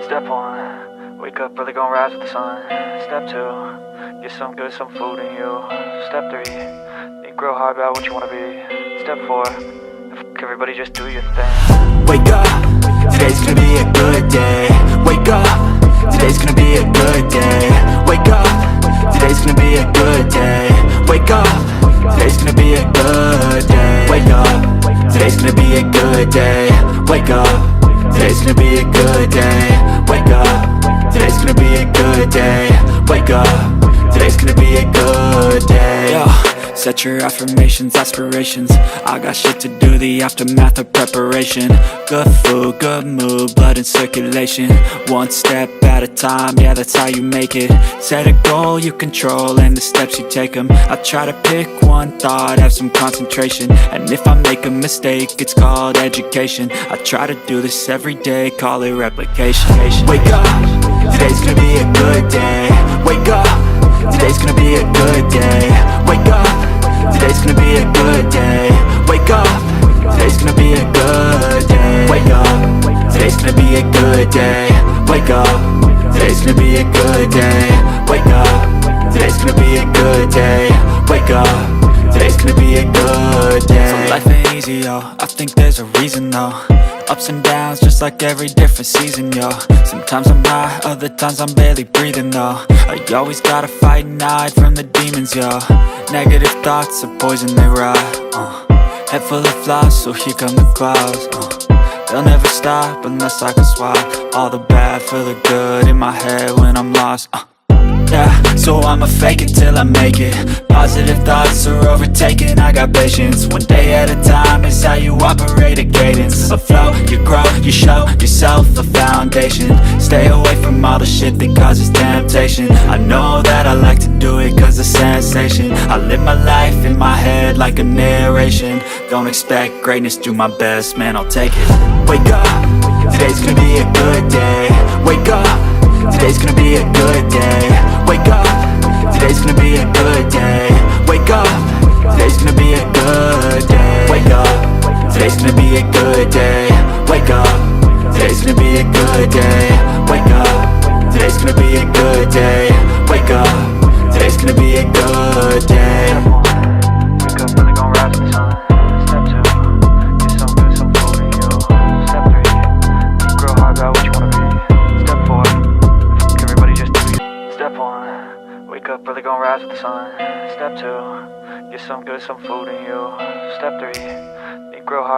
Step 1, wake up early, gon' rise with the sun. Step 2, get some good, some food in you. Step 3, think real hard about what you wanna be. Step 4, fuck everybody, just do your thing. Wake up, today's gonna be a good day. Wake up, today's gonna be a good day. Wake up, today's gonna be a good day. Wake up, today's gonna be a good day. Wake up, today's gonna be a good day. Wake up, today's gonna be a good day. Wake up, today's gonna be a good day. Wake up, today's gonna be a good day. Yo, set your affirmations, aspirations. I got shit to do, the aftermath of preparation. Good food, good mood, blood in circulation. One step at a time, yeah, that's how you make it. Set a goal you control and the steps you take them. I try to pick one thought, have some concentration. And if I make a mistake, it's called education. I try to do this every day, call it replication. Wake up, today's gonna be a good day. Wake up, today's gonna be a good day. Wake up, today's gonna be a good day. Wake up, today's gonna be a good day. Wake up, today's gonna be a good day. Wake up, today's gonna be a good day. Wake up, today's gonna be a good day. Wake up, today's gonna be a good day. So life ain't easy, yo, I think there's a reason though. Ups and downs, just like every different season, yo. Sometimes I'm high, other times I'm barely breathing, though. I always gotta fight and hide from the demons, yo. Negative thoughts are poison, they rot. Head full of flies, so here come the clouds. They'll never stop unless I can swap all the bad for the good in my head when I'm lost. Yeah, so I'ma fake it till I make it. Positive thoughts are overtaken, I got patience. One day at a time is how you operate a cadence. A flow, you grow, you show yourself a foundation. Stay away from all the shit that causes temptation. I know that I like to do it cause it's sensation. I live my life in my head like a narration. Don't expect greatness, do my best, man, I'll take it. Wake up, today's gonna be a good day. Wake up, today's gonna be a good day. Wake up, today's gonna be a good day. Wake up, today's gonna be a good day. Wake up, today's gonna be a good day. Wake up, today's gonna be a good day. Wake up, today's gonna be a good day. Wake up, today's gonna be a good day. Wake up early, gon' rise with the sun. Step 2, get some good, some food in you. Step 3, think real hard about what you wanna be. Step 4, fuck everybody, just do you. Step 1, wake up early, gon' rise with the sun. Step 2, get some good, some food in you. Step 3, think real hard.